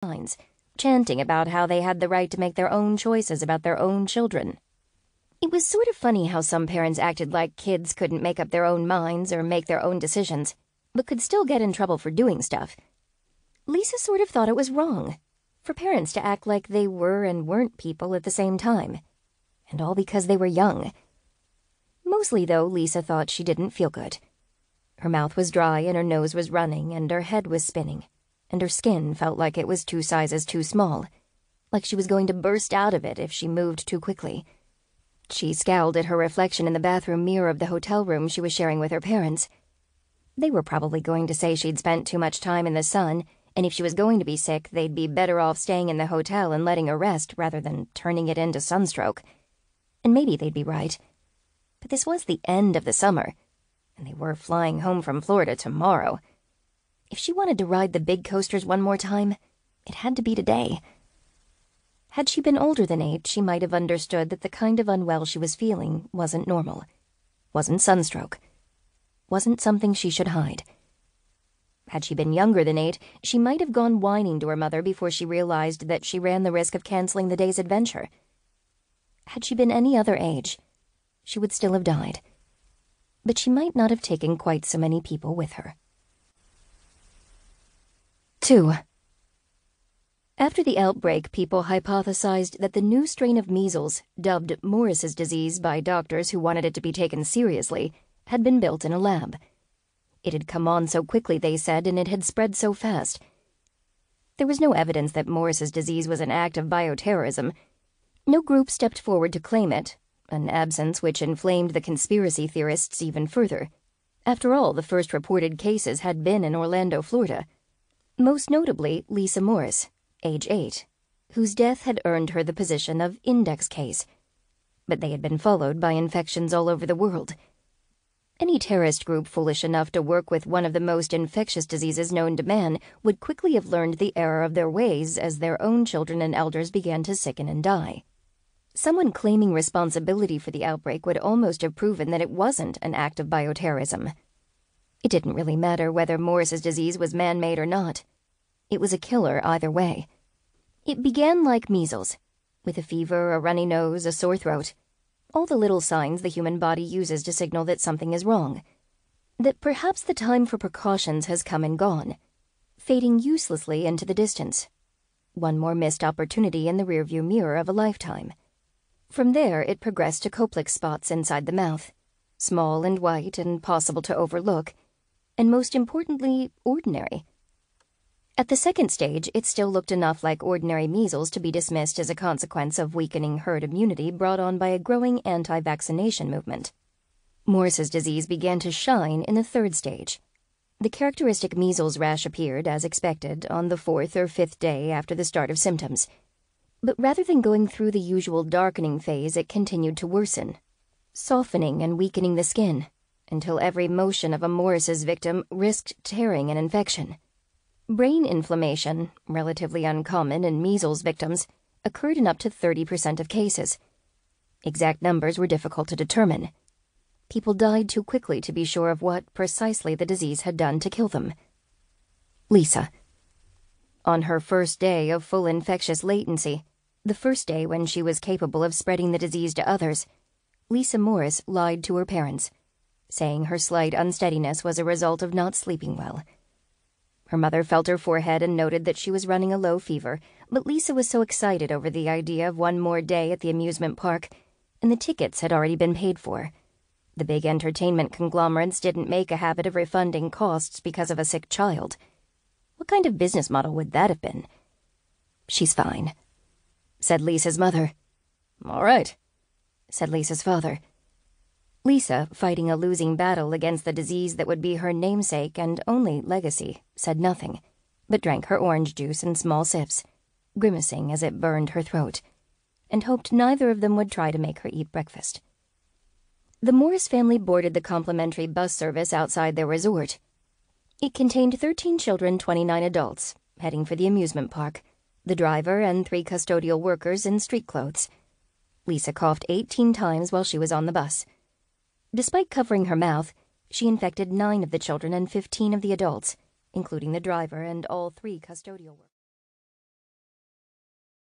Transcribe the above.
minds, chanting about how they had the right to make their own choices about their own children. It was sort of funny how some parents acted like kids couldn't make up their own minds or make their own decisions, but could still get in trouble for doing stuff. Lisa sort of thought it was wrong for parents to act like they were and weren't people at the same time, and all because they were young. Mostly, though, Lisa thought she didn't feel good. Her mouth was dry and her nose was running and her head was spinning, and her skin felt like it was 2 sizes too small, like she was going to burst out of it if she moved too quickly. She scowled at her reflection in the bathroom mirror of the hotel room she was sharing with her parents. They were probably going to say she'd spent too much time in the sun, and if she was going to be sick, they'd be better off staying in the hotel and letting her rest rather than turning it into sunstroke. And maybe they'd be right. But this was the end of the summer, and they were flying home from Florida tomorrow. If she wanted to ride the big coasters one more time, it had to be today. Had she been older than 8, she might have understood that the kind of unwell she was feeling wasn't normal, wasn't sunstroke, wasn't something she should hide. Had she been younger than 8, she might have gone whining to her mother before she realized that she ran the risk of canceling the day's adventure. Had she been any other age, she would still have died. But she might not have taken quite so many people with her. 2. After the outbreak, people hypothesized that the new strain of measles, dubbed Morris's disease by doctors who wanted it to be taken seriously, had been built in a lab. It had come on so quickly, they said, and it had spread so fast. There was no evidence that Morris's disease was an act of bioterrorism. No group stepped forward to claim it, an absence which inflamed the conspiracy theorists even further. After all, the first reported cases had been in Orlando, Florida. Most notably, Lisa Morris, age 8, whose death had earned her the position of index case. But they had been followed by infections all over the world. Any terrorist group foolish enough to work with one of the most infectious diseases known to man would quickly have learned the error of their ways as their own children and elders began to sicken and die. Someone claiming responsibility for the outbreak would almost have proven that it wasn't an act of bioterrorism. It didn't really matter whether Morris's disease was man-made or not. It was a killer either way. It began like measles, with a fever, a runny nose, a sore throat. All the little signs the human body uses to signal that something is wrong. That perhaps the time for precautions has come and gone, fading uselessly into the distance. One more missed opportunity in the rearview mirror of a lifetime. From there, it progressed to Koplik spots inside the mouth, small and white and possible to overlook, and most importantly, ordinary. At the second stage, it still looked enough like ordinary measles to be dismissed as a consequence of weakening herd immunity brought on by a growing anti-vaccination movement. Morris's disease began to shine in the third stage. The characteristic measles rash appeared, as expected, on the 4th or 5th day after the start of symptoms. But rather than going through the usual darkening phase, it continued to worsen, softening and weakening the skin, until every motion of a Morris's victim risked tearing an infection. Brain inflammation, relatively uncommon in measles victims, occurred in up to 30% of cases. Exact numbers were difficult to determine. People died too quickly to be sure of what precisely the disease had done to kill them. Lisa. On her first day of full infectious latency, the first day when she was capable of spreading the disease to others, Lisa Morris lied to her parents, saying her slight unsteadiness was a result of not sleeping well. Her mother felt her forehead and noted that she was running a low fever, but Lisa was so excited over the idea of one more day at the amusement park, and the tickets had already been paid for. The big entertainment conglomerates didn't make a habit of refunding costs because of a sick child. What kind of business model would that have been? "She's fine," said Lisa's mother. "All right," said Lisa's father. Lisa, fighting a losing battle against the disease that would be her namesake and only legacy, said nothing, but drank her orange juice in small sips, grimacing as it burned her throat, and hoped neither of them would try to make her eat breakfast. The Morris family boarded the complimentary bus service outside their resort. It contained 13 children, 29 adults, heading for the amusement park, the driver and 3 custodial workers in street clothes. Lisa coughed 18 times while she was on the bus. Despite covering her mouth, she infected 9 of the children and 15 of the adults, including the driver and all 3 custodial workers.